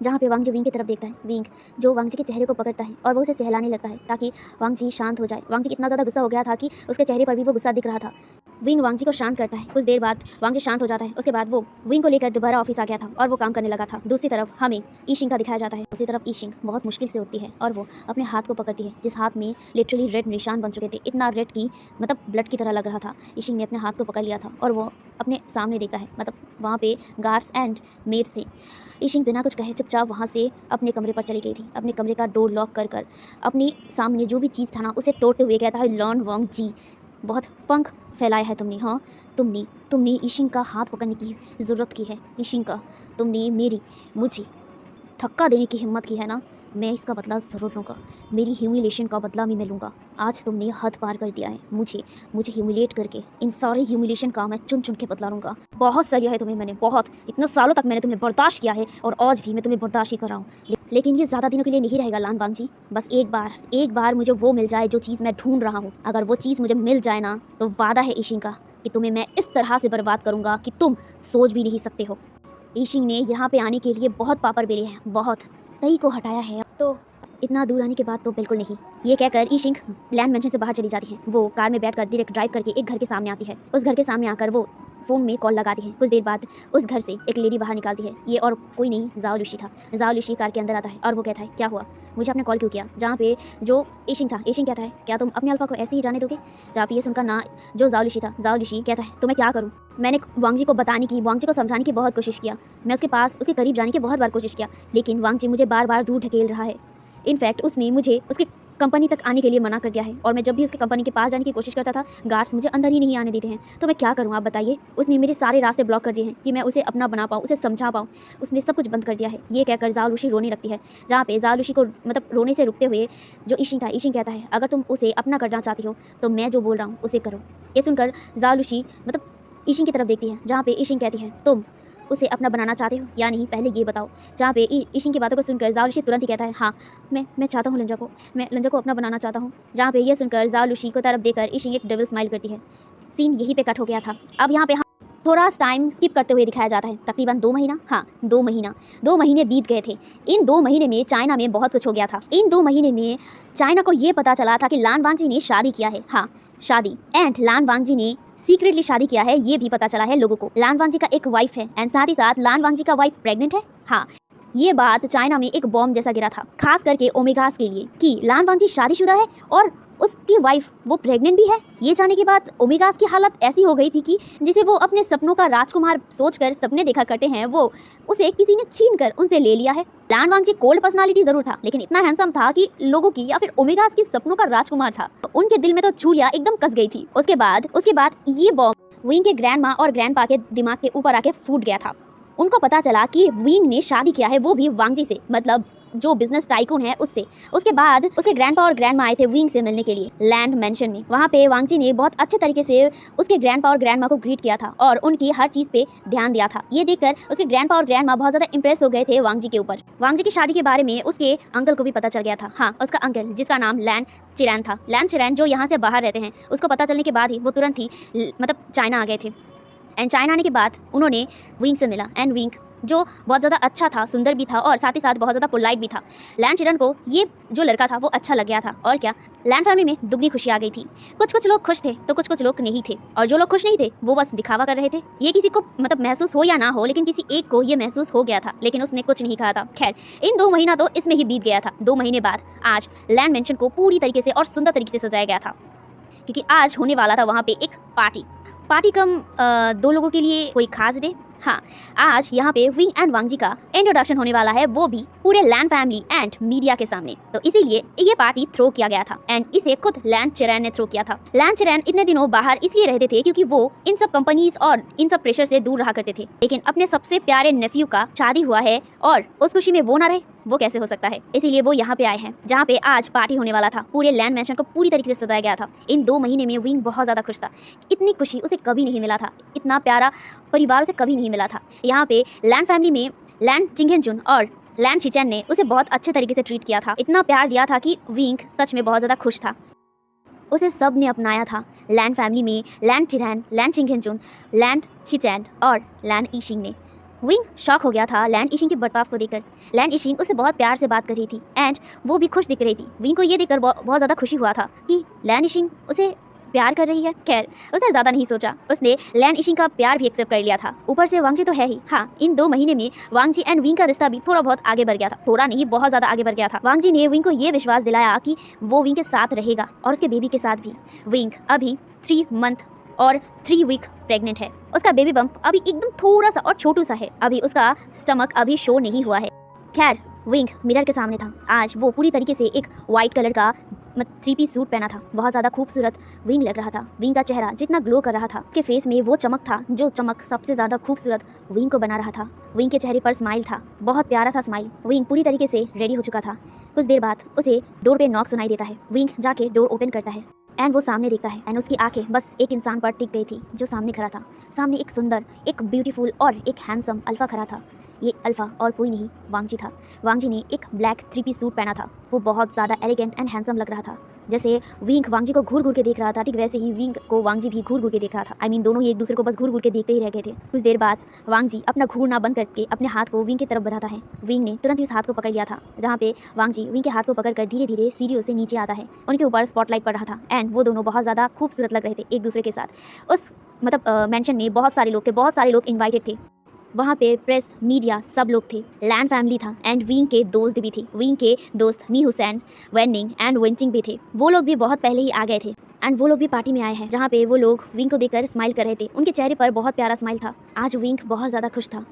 जहाँ पे वांग जी विंग की तरफ देखता है। विंग जो वांग जी के चेहरे को पकड़ता है और वो उसे सहलाने लगता है ताकि वांग जी शांत हो जाए। वांग जी इतना ज़्यादा गुस्सा हो गया था कि उसके चेहरे पर भी वो गुस्सा दिख रहा था। विंग वांग जी को शांत करता है। कुछ देर बाद वांग जी शांत हो जाता है। उसके बाद वो विंग को लेकर दोबारा ऑफिस आ गया था और वो काम करने लगा था। दूसरी तरफ हमें ईशिंग का दिखाया जाता है। दूसरी तरफ ईशिंग बहुत मुश्किल से उठती है और वो अपने हाथ को पकड़ती है, जिस हाथ में लिटरली रेड निशान बन चुके थे, इतना रेड की मतलब ब्लड की तरह लग रहा था। ईशिंग ने अपने हाथ को पकड़ लिया था और वो अपने सामने देखता है, मतलब वहाँ पे गार्ड्स एंड मेड्स थे। ईशिंग बिना कुछ कहे चुपचाप वहाँ से अपने कमरे पर चली गई थी। अपने कमरे का डोर लॉक कर अपने सामने जो भी चीज़ था ना उसे तोड़ते हुए कहता है, लॉन वांग जी, बहुत पंख फैलाया है तुमने। हाँ, तुमने ईशिंग का हाथ पकड़ने की ज़रूरत की है। ईशिंग का तुमने मुझे धक्का देने की हिम्मत की है ना, मैं इसका बदला ज़रूर लूँगा। मेरी ह्यूमिलेशन का बदला भी मैं लूँगा। आज तुमने हद पार कर दिया है। मुझे ह्यूमिलेट करके इन सारे ह्यूमिलेशन का मैं चुन के बदला लूँगा। बहुत सही है तुम्हें, मैंने बहुत इतने सालों तक मैंने तुम्हें बर्दाश्त किया है और आज भी मैं तुम्हें बर्दाश्त ही कर रहा हूँ। लेकिन ये ज़्यादा दिनों के लिए नहीं रहेगा लान वांग जी। बस एक बार मुझे वो मिल जाए जो चीज़ मैं ढूंढ रहा हूँ। अगर वो चीज़ मुझे मिल जाए ना, तो वादा है ईशिंग का कि तुम्हें मैं इस तरह से बर्बाद करूँगा कि तुम सोच भी नहीं सकते हो। ईशिंग ने यहाँ पे आने के लिए बहुत पापड़ बेले हैं, बहुत कई को हटाया है, तो इतना दूर आने के बाद तो बिल्कुल नहीं। ये कहकर ईशिंग लैंड मेंशन से बाहर चली जाती है। वो कार में बैठकर डायरेक्ट ड्राइव करके एक घर के सामने आती है। उस घर के सामने आकर वो फ़ोन में कॉल लगाती है। कुछ देर बाद उस घर से एक लेडी बाहर निकलती है। ये और कोई नहीं, ज़ाओ लुशी था। ज़ाओ लुशी कार के अंदर आता है और वो कहता है, क्या हुआ, मुझे आपने कॉल क्यों किया? जहाँ पे जो ईशिंग था, ईशिंग कहता है, क्या तुम अपने अल्फा को ऐसे ही जाने दोगे? जहाँ पे ये सुनकर ना जो ज़ाओ लुशी था, ज़ाओ लुशी कहता है, तो मैं क्या करूँ? मैंने वांग जी को बताने की, वांग जी को समझाने की बहुत कोशिश किया। मैं उसके पास, उसके करीब जाने की बहुत बार कोशिश किया, लेकिन वांग जी मुझे बार बार दूर ढकेल रहा है। इनफैक्ट उसने मुझे उसके कंपनी तक आने के लिए मना कर दिया है और मैं जब भी उसकी कंपनी के पास जाने की कोशिश करता था, गार्ड्स मुझे अंदर ही नहीं आने देते हैं। तो मैं क्या करूँ, आप बताइए? उसने मेरे सारे रास्ते ब्लॉक कर दिए हैं कि मैं उसे अपना बना पाऊँ, उसे समझा पाऊँ। उसने सब कुछ बंद कर दिया है। ये कहकर ज़ाओ लुशी रोने लगती है। जहाँ पे ज़ाओ लुशी को मतलब रोने से रुकते हुए जो ईशिंग था, ईशिंग कहता है, अगर तुम उसे अपना करना चाहती हो तो मैं जो बोल रहा हूँ उसे करो। ये सुनकर ज़ाओ लुशी मतलब ईशिंग की तरफ देखती है, जहाँ पे ईशिंग कहती है, तुम उसे अपना बनाना चाहते हो या नहीं, पहले ये बताओ। जहाँ पे ईशिंग की बातों को सुनकर ज़ाओ लुशी तुरंत ही कहता है, हाँ मैं चाहता हूँ लंजा को, मैं लंजा को अपना बनाना चाहता हूँ। जहाँ पे ये सुनकर ज़ाओ लुशी को तरफ देकर ईशिंग एक डबल स्माइल करती है। सीन यहीं पे कट हो गया था। अब यहाँ पे हम थोड़ा टाइम स्किप करते हुए दिखाया जाता है, तकरीबन 2 महीना, हाँ 2 महीना, 2 महीने बीत गए थे। इन 2 महीने में चाइना में बहुत कुछ हो गया था। इन 2 महीने में चाइना को ये पता चला था कि लान वांगजी ने शादी किया है, हाँ शादी, एंड लान वांगजी ने सीक्रेटली शादी किया है, ये भी पता चला है लोगों को। लान वांगजी का एक वाइफ है एंड साथ ही साथ लान वांगजी का वाइफ प्रेग्नेंट है। हाँ, ये बात चाइना में एक बॉम्ब जैसा गिरा था, खास करके ओमेगास के लिए, कि लान वांगजी शादीशुदा है और उसकी वाइफ वो प्रेग्नेंट भी है। ये जानने के बाद ओमेगास की हालत ऐसी हो गई थी कि जिसे वो अपने सपनों का राजकुमार सोचकर सपने देखा करते हैं, वो उसे किसी ने छीन कर उनसे ले लिया है। लान वांगजी कोल्ड पर्सनालिटी जरूर था, लेकिन इतना हैंडसम था कि लोगों की या फिर ओमेगास की सपनों का राजकुमार था। तो उनके दिल में तो छुरियां एकदम कस गई थी। उसके बाद ये बॉम्ब विंग के ग्रैंडमा और ग्रैंडपा के दिमाग के ऊपर आके फूट गया था। उनको पता चला कि विंग ने शादी किया है, वो भी वांगजी से, मतलब जो बिजनेस टाइकून है उससे। उसके बाद उसके ग्रैंडपा और ग्रैंडमा आए थे विंग से मिलने के लिए लैंड मेंशन में। वहाँ पे वांगजी ने बहुत अच्छे तरीके से उसके ग्रैंडपा और ग्रैंडमा को ग्रीट किया था और उनकी हर चीज़ पे ध्यान दिया था। ये देखकर उसके ग्रैंडपा और ग्रैंडमा बहुत ज़्यादा इंप्रेस हो गए थे वांगजी के ऊपर। वांगजी की शादी के बारे में उसके अंकल को भी पता चल गया था। हाँ, उसका अंकल जिसका नाम लैंड चिरैन था, लैंड चिरैन जो यहाँ से बाहर रहते हैं, उसको पता चलने के बाद ही वो तुरंत ही मतलब चाइना आ गए थे। एंड चाइना आने के बाद उन्होंने विंग से मिला एंड विंग जो बहुत ज़्यादा अच्छा था, सुंदर भी था और साथ ही साथ बहुत ज़्यादा पोलाइट भी था। लैंड चिरन को ये जो लड़का था वो अच्छा लग गया था और क्या, लैंड फैमिली में दुगनी खुशी आ गई थी। कुछ लोग खुश थे तो कुछ लोग नहीं थे, और जो लोग खुश नहीं थे वो बस दिखावा कर रहे थे। ये किसी को मतलब महसूस हो या ना हो, लेकिन किसी एक को ये महसूस हो गया था, लेकिन उसने कुछ नहीं कहा था। खैर, इन 2 महीना तो इसमें ही बीत गया था। 2 महीने बाद आज लैंड मेंशन को पूरी तरीके से और सुंदर तरीके से सजाया गया था, क्योंकि आज होने वाला था वहाँ पे एक पार्टी कम 2 लोगों के लिए कोई खास डे। हाँ, आज यहाँ पे विंग एंड वांगजी का इंट्रोडक्शन होने वाला है, वो भी पूरे लैंड फैमिली एंड मीडिया के सामने। तो इसीलिए ये पार्टी थ्रो किया गया था एंड इसे खुद लैंड चिरैन ने थ्रो किया था। लैंड चिरैन इतने दिनों बाहर इसलिए रहते थे क्योंकि वो इन सब कंपनीज और इन सब प्रेशर से दूर रहा करते थे, लेकिन अपने सबसे प्यारे नेफ्यू का शादी हुआ है और उस खुशी में वो ना रहे, वो कैसे हो सकता है। इसीलिए वो यहाँ पे आए हैं, जहाँ पे आज पार्टी होने वाला था। पूरे लैंड मेंशन को पूरी तरीके से सजाया गया था। इन 2 महीने में विंग बहुत ज़्यादा खुश था। इतनी खुशी उसे कभी नहीं मिला था, इतना प्यारा परिवार उसे कभी नहीं मिला था। यहाँ पे लैंड फैमिली में लैंड चिंगहेंजुन और लैंड शिचैन ने उसे बहुत अच्छे तरीके से ट्रीट किया था, इतना प्यार दिया था कि विंग सच में बहुत ज़्यादा खुश था। उसे सब ने अपनाया था। लैंड फैमिली में लैंड चिरैन, लैंड चिंगहेंजुन, लैंड शिचैन और लैंड ईशिंग ने। विंग शॉक हो गया था लैंड ईशिंग के बर्ताव को देखकर। लैंड ईशिंग उससे बहुत प्यार से बात कर रही थी एंड वो भी खुश दिख रही थी। विंग को ये देखकर बहुत ज़्यादा खुशी हुआ था कि लैंड ईशिंग उसे प्यार कर रही है। खैर, उसने ज़्यादा नहीं सोचा, उसने लैंड ईशिंग का प्यार भी एक्सेप्ट कर लिया था। ऊपर से वांगजी तो है ही। हाँ, इन 2 महीने में वांगजी एंड विंग का रिश्ता भी थोड़ा बहुत आगे बढ़ गया था। थोड़ा नहीं, बहुत ज़्यादा आगे बढ़ गया था। वांगजी ने विंग को ये विश्वास दिलाया कि वो विंग के साथ रहेगा और उसके बेबी के साथ भी। विंग अभी 3 मंथ और 3 वीक प्रेग्नेंट है। उसका बेबी बम्प अभी एकदम थोड़ा सा और छोटू सा है, अभी उसका स्टमक अभी शो नहीं हुआ है। खैर, विंग मिरर के सामने था। आज वो पूरी तरीके से एक वाइट कलर का 3 पीस सूट पहना था। बहुत ज़्यादा खूबसूरत विंग लग रहा था। विंग का चेहरा जितना ग्लो कर रहा था, उसके फेस में वो चमक था जो चमक सबसे ज़्यादा खूबसूरत विंग को बना रहा था। विंग के चेहरे पर स्माइल था, बहुत प्यारा सा स्माइल। विंग पूरी तरीके से रेडी हो चुका था। कुछ देर बाद उसे डोर पे नॉक सुनाई देता है। विंग जाके डोर ओपन करता है एंड वो सामने देखता है एंड उसकी आंखें बस एक इंसान पर टिक गई थी जो सामने खड़ा था। सामने एक सुंदर, एक ब्यूटीफुल और एक हैंडसम अल्फा खड़ा था। ये अल्फा और कोई नहीं, वांगजी था। वांगजी ने एक ब्लैक 3 पीस सूट पहना था। वो बहुत ज़्यादा एलिगेंट एंड हैंडसम लग रहा था। जैसे विंग वांग जी को घूर घूर के देख रहा था, ठीक वैसे ही विंग को वांग जी भी घूर घूर के देख रहा था। आई मीन दोनों ही एक दूसरे को बस घूर घूर के देखते ही रह गए थे। कुछ देर बाद वांग जी अपना घूरना बंद करके अपने हाथ को विंग की तरफ बढ़ाता है। विंग ने तुरंत ही उस हाथ को पकड़ लिया था, जहाँ पे वांग जी विंग के हाथ को पकड़कर धीरे धीरे सीढ़ियों से नीचे आता है। उनके ऊपर स्पॉटलाइट पड़ रहा था एंड वो दोनों बहुत ज़्यादा खूबसूरत लग रहे थे एक दूसरे के साथ। उस मेंशन में बहुत सारे लोग थे, बहुत सारे लोग इन्वाइटेड थे। वहाँ पे प्रेस, मीडिया सब लोग थे, लैंड फैमिली था एंड विंग के दोस्त भी थे। विंग के दोस्त नी हुसैन, वेनिंग एंड वेंचिंग भी थे। वो लोग भी बहुत पहले ही आ गए थे एंड वो लोग भी पार्टी में आए हैं, जहाँ पे वो लोग विंग को देखकर स्माइल कर रहे थे। उनके चेहरे पर बहुत प्यारा स्माइल था। आज विंग बहुत ज़्यादा खुश था,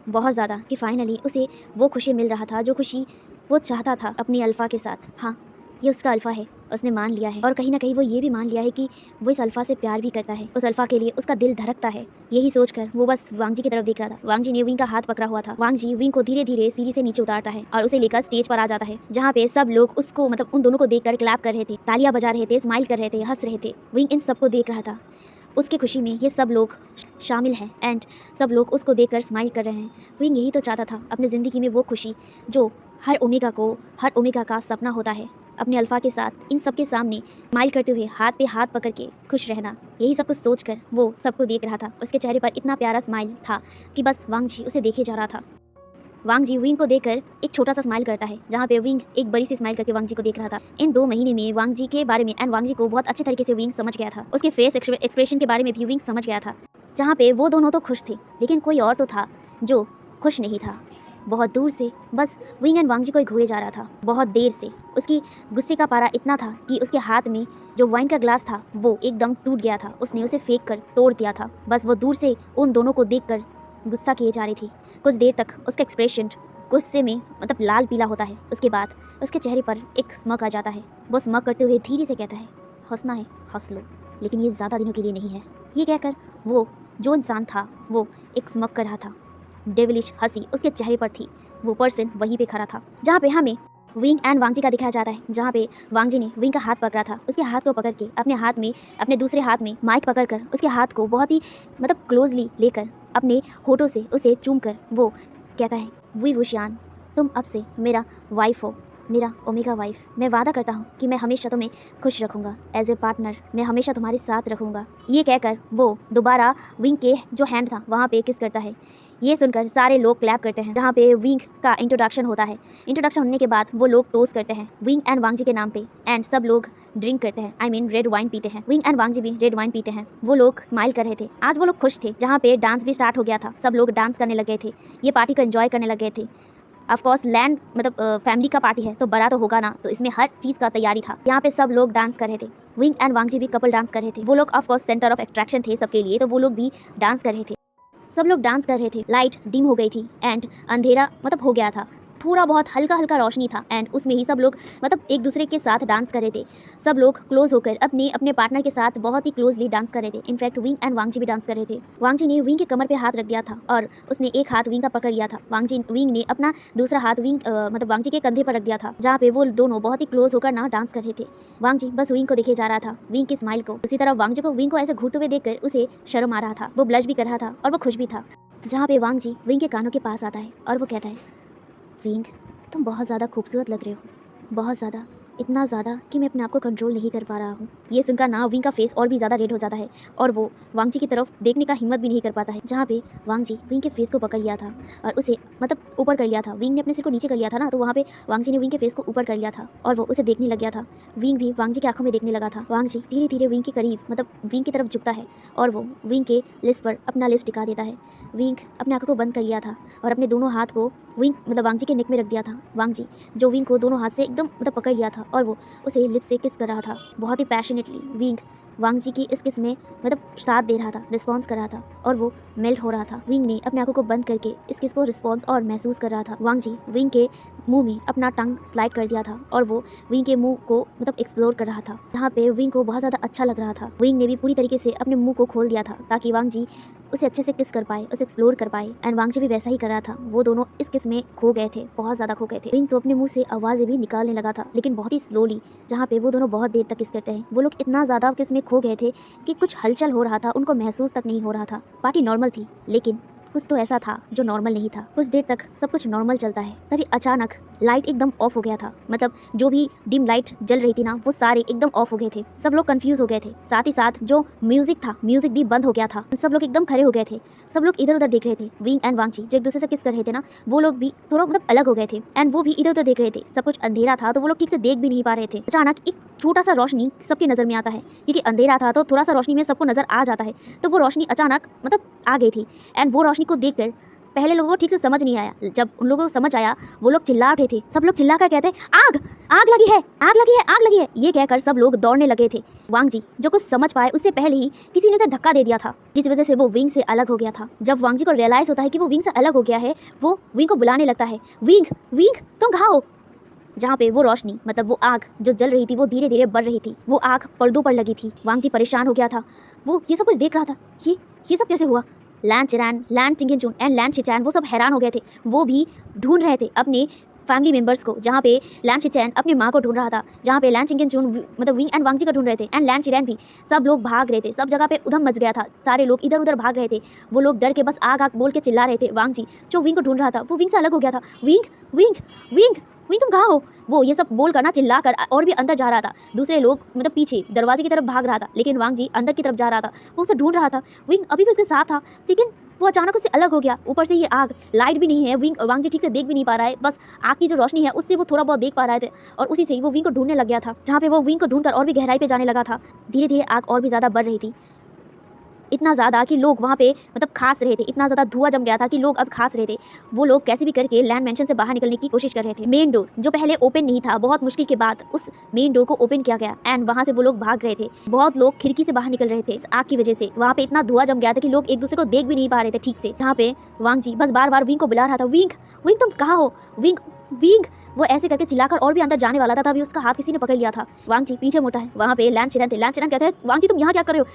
बहुत ज़्यादा, कि फाइनली उसे वो खुशी मिल रहा था जो खुशी वो चाहता था अपनी अल्फ़ा के साथ। हाँ, ये उसका अल्फ़ा है, उसने मान लिया है और कहीं ना कहीं वो ये भी मान लिया है कि वो इस अल्फ़ा से प्यार भी करता है। उस अल्फ़ा के लिए उसका दिल धड़कता है। यही सोचकर वो बस वांग जी की तरफ देख रहा था। वांग जी ने विंग का हाथ पकड़ा हुआ था। वांग जी विंग को धीरे धीरे सीढ़ी से नीचे उतारता है और उसे लेकर स्टेज पर आ जाता है, जहाँ पे सब लोग उसको उन दोनों को देखकर क्लैप कर रहे थे, तालियां बजा रहे थे, स्माइल कर रहे थे, हंस रहे थे। विंग इन सबको देख रहा था। उसकी खुशी में ये सब लोग शामिल हैं एंड सब लोग उसको देखकर स्माइल कर रहे हैं। विंग यही तो चाहता था अपनी ज़िंदगी में, वो खुशी जो हर ओमेगा का सपना होता है, अपने अल्फ़ा के साथ इन सब के सामने स्माइल करते हुए हाथ पे हाथ पकड़ के खुश रहना। यही सब कुछ सोचकर वो सबको देख रहा था। उसके चेहरे पर इतना प्यारा स्माइल था कि बस वांग जी उसे देखे जा रहा था। वांग जी विंग को देखकर एक छोटा सा स्माइल करता है, जहाँ पे विंग एक बड़ी सी स्माइल करके वांग जी को देख रहा था। इन 2 महीने में वांग जी के बारे में एंड वांग जी को बहुत अच्छे तरीके से विंग समझ गया था। उसके फेस एक्सप्रेशन के बारे में भी विंग समझ गया था। जहाँ पे वो दोनों तो खुश थे, लेकिन कोई और तो था जो खुश नहीं था। बहुत दूर से बस विंग एंड वांग जी को ही घूरे जा रहा था। बहुत देर से उसकी गुस्से का पारा इतना था कि उसके हाथ में जो वाइन का ग्लास था वो एकदम टूट गया था। उसने उसे फेंक कर तोड़ दिया था। बस वो दूर से उन दोनों को देखकर गुस्सा किए जा रही थी। कुछ देर तक उसका एक्सप्रेशन गुस्से में लाल पीला होता है। उसके बाद उसके चेहरे पर एक स्मक आ जाता है। वो स्मक करते हुए धीरे से कहता है, हंसना है हंस लो, लेकिन ये ज़्यादा दिनों के लिए नहीं है। ये कहकर वो जो इंसान था वो एक स्मक कर रहा था। डेविलिश हंसी उसके चेहरे पर थी। वो पर्सन वहीं पे खड़ा था जहाँ पे हमें विंग एंड वांग जी का दिखाया जाता है, जहाँ पे वांग जी ने विंग का हाथ पकड़ा था। उसके हाथ को पकड़ के अपने दूसरे हाथ में माइक पकड़कर उसके हाथ को बहुत ही क्लोजली लेकर अपने होठों से उसे चूम कर वो कहता है, वी वुशियान, तुम अब से मेरा वाइफ हो, मेरा ओमेगा वाइफ। मैं वादा करता हूँ कि मैं हमेशा तुम्हें खुश रखूँगा, एज ए पार्टनर मैं हमेशा तुम्हारे साथ रखूँगा। ये कहकर वो दोबारा विंग के जो हैंड था वहाँ पे किस करता है। ये सुनकर सारे लोग क्लैप करते हैं, जहाँ पे विंग का इंट्रोडक्शन होता है। इंट्रोडक्शन होने के बाद वो लोग टोस्ट करते हैं विंग एंड वांग जी के नाम पे एंड सब लोग ड्रिंक करते हैं, आई मीन रेड वाइन पीते हैं। विंग एंड वांग जी भी रेड वाइन पीते हैं। वो लोग स्माइल कर रहे थे। आज वो लोग खुश थे, जहाँ पे डांस भी स्टार्ट हो गया था। सब लोग डांस करने लग गए थे, ये पार्टी को एंजॉय करने लग गए थे। ऑफकोर्स लैंड फैमिली का पार्टी है तो बड़ा तो होगा ना, तो इसमें हर चीज़ का तैयारी था। यहाँ पे सब लोग डांस कर रहे थे। विंग एंड वांग जी भी कपल डांस कर रहे थे। वो लोग ऑफकोर्स सेंटर ऑफ अट्रैक्शन थे सबके लिए, तो वो लोग भी डांस कर रहे थे। सब लोग डांस कर रहे थे। लाइट डिम हो गई थी एंड अंधेरा हो गया था। थोड़ा बहुत हल्का हल्का रोशनी था एंड उसमें ही सब लोग एक दूसरे के साथ डांस कर रहे थे। सब लोग क्लोज होकर अपने अपने पार्टनर के साथ बहुत ही क्लोजली डांस कर रहे थे। इनफैक्ट विंग एंड वांग जी भी डांस कर रहे थे। वांग जी ने विंग के कमर पे हाथ रख दिया था और उसने एक हाथ विंग का पकड़ लिया था। विंग ने अपना दूसरा हाथ वांग जी के कंधे पर रख दिया था, जहाँ पे वो दोनों बहुत ही क्लोज होकर ना डांस कर रहे थे। वांग जी बस विंग को देखे जा रहा था, विंग की स्माइल को। उसी तरह वांग जी को विंग को ऐसे घूरते हुए देखकर उसे शर्म आ रहा था। वो ब्लश भी कर रहा था और वो खुश भी था। जहाँ पे वांग जी विंग के कानों के पास आता है और वो कहता है, विंग तुम बहुत ज़्यादा खूबसूरत लग रहे हो, बहुत ज़्यादा, इतना ज़्यादा कि मैं अपने आप को कंट्रोल नहीं कर पा रहा हूँ। ये सुनकर ना विंग का फेस और भी ज़्यादा रेड हो जाता है और वो वांग जी की तरफ देखने का हिम्मत भी नहीं कर पाता है। जहाँ पे वांग जी विंग के फेस को पकड़ लिया था और उसे ऊपर कर लिया था। विंग ने अपने सिर को नीचे कर लिया था ना, तो वहाँ पे वांग जी ने विंग के फेस को ऊपर कर लिया था और वो उसे देखने लग गया था। विंग भी वांग जी की आंखों में देखने लगा था। वांग जी धीरे धीरे विंग के करीब विंग की तरफ झुकता है और वो विंग के लिप्स पर अपना लिप्स टिका देता है। विंग अपने आंखों को बंद कर लिया था और अपने दोनों हाथ को विंग वांग जी के नेक में रख दिया था। वांग जी जो विंग को दोनों हाथ से एकदम पकड़ लिया था और वो उसे लिप से किस कर रहा था बहुत ही पैशनेटली। विंग वांग जी की इस किस में साथ दे रहा था, रिस्पॉन्स कर रहा था और वो मेल्ट हो रहा था। विंग ने अपने आंखों को बंद करके इस किस को रिस्पॉन्स और महसूस कर रहा था। वांग जी विंग के मुंह में अपना टंग स्लाइड कर दिया था और वो विंग के मुंह को एक्सप्लोर कर रहा था। यहाँ पे विंग को बहुत ज़्यादा अच्छा लग रहा था। विंग ने भी पूरी तरीके से अपने मुंह को खोल दिया था ताकि वांग जी उसे अच्छे से किस कर पाए, उसे एक्सप्लोर कर पाए एंड वांग जी भी वैसा ही कर रहा था। वो दोनों इस किस में खो गए थे, बहुत ज़्यादा खो गए थे। विंग तो अपने मुंह से आवाज़ें भी निकालने लगा था, लेकिन बहुत ही स्लोली, जहाँ पे वो दोनों बहुत देर तक किस करते हैं। वो लोग इतना ज़्यादा किस में खो गए थे कि कुछ हलचल हो रहा था, उनको महसूस तक नहीं हो रहा था। पार्टी नॉर्मल थी, लेकिन कुछ तो ऐसा था जो नॉर्मल नहीं था। कुछ देर तक सब कुछ नॉर्मल चलता है, तभी अचानक लाइट एकदम ऑफ हो गया था। मतलब जो भी डिम लाइट जल रही थी ना, वो सारे एकदम ऑफ हो गए थे। सब लोग कंफ्यूज हो गए थे। साथ ही साथ जो म्यूजिक था, म्यूजिक भी बंद हो गया था। सब लोग एकदम खड़े हो गए थे। सब लोग इधर उधर देख रहे थे। विंग एंड वांगची जो एक दूसरे से किस कर रहे थे ना, वो लोग भी थोड़ा मतलब अलग हो गए थे एंड वो भी इधर उधर देख रहे थे। सब कुछ अंधेरा था तो वो लोग ठीक से देख भी नहीं पा रहे थे। अचानक एक छोटा सा रोशनी सबकी नजर में आता है, क्योंकि अंधेरा था तो थोड़ा सा रोशनी में सबको नजर आ जाता है। तो वो रोशनी अचानक मतलब आ गई थी एंड वो रोशनी को देखकर पहले लोगों को ठीक से समझ नहीं आया। जब उन लोगों को समझ आया, वो लोग चिल्ला उठे थे। सब लोग चिल्लाकर कहते आग आग लगी है, आग लगी है, आग लगी है। ये कहकर सब लोग दौड़ने लगे थे। वांगजी जो कुछ समझ पाए उससे पहले ही किसी ने उसे धक्का दे दिया था, जिस वजह से वो विंग से अलग हो गया था। जब वांगजी को रियलाइज होता है कि वो विंग से अलग हो गया है, वो विंग को बुलाने लगता है, विंग विंग तुम कहाँ हो। जहाँ पे वो रोशनी मतलब वो आग जो जल रही थी वो धीरे धीरे बढ़ रही थी। वो आग पर्दों पर लगी थी। वांगजी परेशान हो गया था। वो ये सब कुछ देख रहा था। ये सब कैसे हुआ। लैन चिरैन, लैन टिंगेनजून एंड लैन शिचैन वो सब हैरान हो गए थे। वो भी ढूंढ रहे थे अपने फैमिली मेंबर्स को। जहाँ पे लैन शिचैन अपनी माँ को ढूंढ रहा था, जहाँ पे लैन टिंगेनजून मतलब विंग एंड वांगजी को ढूंढ रहे थे एंड लैन चिरैन भी। सब लोग भाग रहे थे। सब जगह पे उधम मच गया था। सारे लोग इधर उधर भाग रहे थे। वो लोग डर के बस आग आग बोल के चिल्ला रहे थे। वांगजी जो विंग को ढूंढ रहा था वो विंग से अलग हो गया था। विंग विंग विंग विंग तुम कहाँ हो। वो ये सब बोल कर ना चिल्ला कर और भी अंदर जा रहा था। दूसरे लोग मतलब पीछे दरवाजे की तरफ भाग रहा था, लेकिन वांगजी अंदर की तरफ जा रहा था। वो उसे ढूंढ रहा था। विंग अभी भी उसके साथ था, लेकिन वो अचानक उससे अलग हो गया। ऊपर से ये आग, लाइट भी नहीं है। वांगजी ठीक से देख भी नहीं पा रहा है। बस आग की जो रोशनी है उससे वो थोड़ा बहुत देख पा रहे थे और उसी से ही वो विंग को ढूंढने लग गया था। जहाँ पे वो विंग को ढूंढकर और भी गहराई पे जाने लगा था। धीरे धीरे आग और भी ज़्यादा बढ़ रही थी, इतना ज़्यादा कि लोग वहाँ पे मतलब खास रहे थे। इतना ज़्यादा धुआं जम गया था कि लोग अब खास रहे थे। वो लोग कैसे भी करके लैंड मैंशन से बाहर निकलने की कोशिश कर रहे थे। मेन डोर जो पहले ओपन नहीं था, बहुत मुश्किल के बाद उस मेन डोर को ओपन किया गया एंड वहाँ से वो लोग भाग रहे थे। बहुत लोग खिड़की से बाहर निकल रहे थे इस आग की वजह से। वहाँ पे इतना धुआं जम गया था कि लोग एक दूसरे को देख भी नहीं पा रहे थे ठीक से। यहाँ पे वांगजी बस बार बार विंग को बुला रहा था, विंग विंग तुम कहाँ हो, विंग विंग। वो ऐसे करके चिल्लाकर और भी अंदर जाने वाला था, तभी उसका हाथ किसी ने पकड़ लिया था। वांगजी पीछे मुड़ता है। वहाँ पे लैन चिरैन थे। लैन चिरैन कहते हैं, वांगजी तुम यहाँ क्या कर रहे हो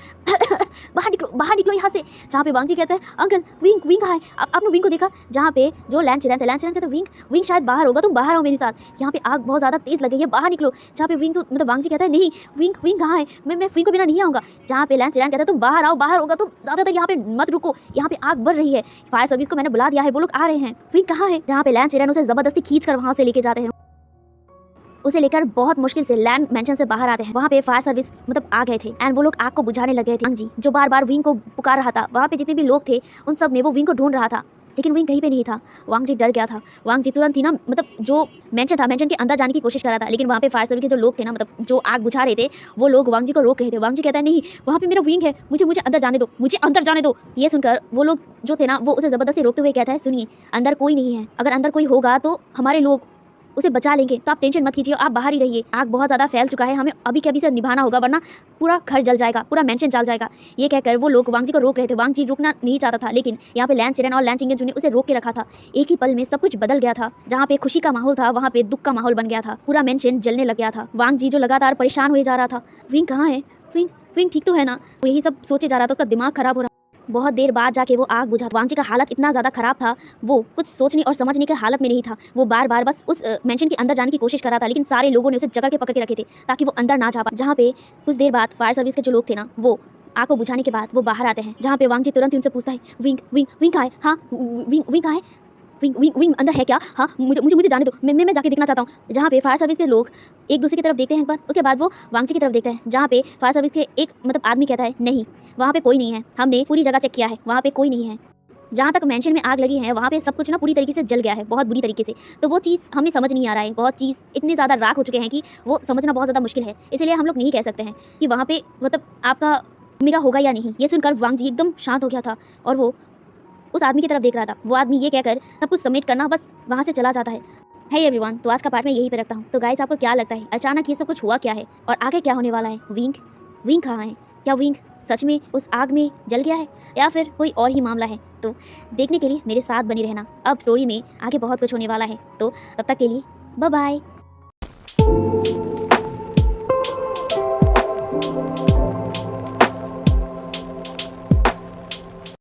बाहर निकलो यहाँ से। जहाँ पे वांगजी कहते हैं, अंकल विंग विंग कहाँ है। आपने विंग को देखा। जहाँ पे जो लैन चिरैन थे, लैन चिरैन कहते हैं, विंग विंग शायद बाहर होगा, तुम बाहर आओ मेरे साथ। यहाँ पे आग बहुत ज़्यादा तेज लग गई है, बाहर निकलो। जहाँ पे विंग मतलब वांगजी कहता है, नहीं विंग विंग कहाँ है, मैं विंग को बिना नहीं आऊँगा। जहाँ पे लैन चिरैन कहता है, तुम बाहर आओ, बाहर होगा, तुम ज़्यादातर यहाँ पे मत रुको, यहाँ पे आग बढ़ रही है। फायर सर्विस को मैंने बुला दिया है, वो लोग आ रहे हैं। विंग कहाँ है। जहाँ पे लैन चिरैन उसे ज़बरदस्ती खींच कर वहाँ से लेके जाते हैं। उसे लेकर बहुत मुश्किल से लैंड मैंशन से बाहर आते हैं। वहाँ पे फायर सर्विस मतलब आ गए थे एंड वो लोग आग को बुझाने लगे थे। वांगजी जो बार बार विंग को पुकार रहा था, वहाँ पे जितने भी लोग थे उन सब में वो विंग को ढूंढ रहा था, लेकिन विंग कहीं पे नहीं था। वांगजी डर गया था। वांगजी तुरंत ही ना मतलब जो मैंशन था, मैंशन के अंदर जाने की कोशिश कर रहा था, लेकिन वहाँ पे फायर सर्विस के जो लोग थे ना, मतलब जो आग बुझा रहे थे, वो लोग वांगजी को रोक रहे थे। वांगजी कहता है, नहीं वहाँ पे मेरा विंग है, मुझे अंदर जाने दो, मुझे अंदर जाने दो। ये सुनकर वो लोग जो थे ना, वो उसे ज़बरदस्ती रोकते हुए कहता है, सुनिए अंदर कोई नहीं है, अगर अंदर कोई होगा तो हमारे लोग उसे बचा लेंगे, तो आप टेंशन मत कीजिए, आप बाहर ही रहिए। आग बहुत ज़्यादा फैल चुका है, हमें अभी के अभी से निभाना होगा, वरना पूरा घर जल जाएगा, पूरा मेंशन जल जाएगा। ये कहकर वो लोग वांगजी को रोक रहे थे। वांगजी रुकना नहीं चाहता था, लेकिन यहाँ पे लैन चिरैन और लैन टिंगेनजून ने उसे रोक के रखा था। एक ही पल में सब कुछ बदल गया था। जहाँ पे खुशी का माहौल था, वहाँ पे दुख का माहौल बन गया था। पूरा मेंशन जलने लग गया था। वांगजी जो लगातार परेशान हुए जा रहा था, विंग कहाँ है, विंग विंग ठीक तो है ना, वो यही सब सोचे जा रहा था। उसका दिमाग खराब हो रहा। बहुत देर बाद जाके वो आग बुझा। वांगजी का हालत इतना ज़्यादा खराब था, वो कुछ सोचने और समझने के हालत में नहीं था। वो बार बार बस उस मेंशन के अंदर जाने की कोशिश कर रहा था, लेकिन सारे लोगों ने उसे जकड़ के पकड़ के रखे थे ताकि वो अंदर ना जा पाए। जहाँ पे कुछ देर बाद फायर सर्विस के जो लोग थे ना, वो आग को बुझाने के बाद वो बाहर आते हैं। जहाँ पे वांगजी तुरंत ही उनसे पूछता है, विंग विंग विंग कहाँ है, हाँ विंग कहाँ है, विंग विंग विंग अंदर है क्या, हाँ मुझे जाने दो, मैं जाके देखना चाहता हूँ। जहाँ पे फायर सर्विस के लोग एक दूसरे की तरफ देखते हैं एक बार, उसके बाद वो वांगजी की तरफ देखते हैं। जहाँ पे फायर सर्विस के एक मतलब आदमी कहता है, नहीं वहाँ पे कोई नहीं है, हमने पूरी जगह चेक किया है, वहाँ पे कोई नहीं है। जहाँ तक मेंशन में आग लगी है वहाँ पे सब कुछ ना पूरी तरीके से जल गया है, बहुत बुरी तरीके से। तो वो चीज़ हमें समझ नहीं आ रहा है, बहुत चीज़ इतने ज़्यादा राख हो चुके हैं कि वो समझना बहुत ज़्यादा मुश्किल है। इसलिए हम लोग नहीं कह सकते हैं कि वहाँ पे मतलब आपका भूमिका होगा या नहीं। ये सुनकर वांगजी एकदम शांत हो गया था और वो उस आदमी की तरफ देख रहा था। वो आदमी ये कहकर सब कुछ समेट करना बस वहाँ से चला जाता है। हे एवरीवन, तो आज का पार्ट मैं यहीं पे रखता हूँ। तो गाइस आपको क्या लगता है अचानक ये सब कुछ हुआ क्या है और आगे क्या होने वाला है। विंग कहाँ है, क्या विंग सच में उस आग में जल गया है या फिर कोई और ही मामला है। तो देखने के लिए मेरे साथ बनी रहना, अब स्टोरी में आगे बहुत कुछ होने वाला है। तो तब तक के लिए बाय बाय।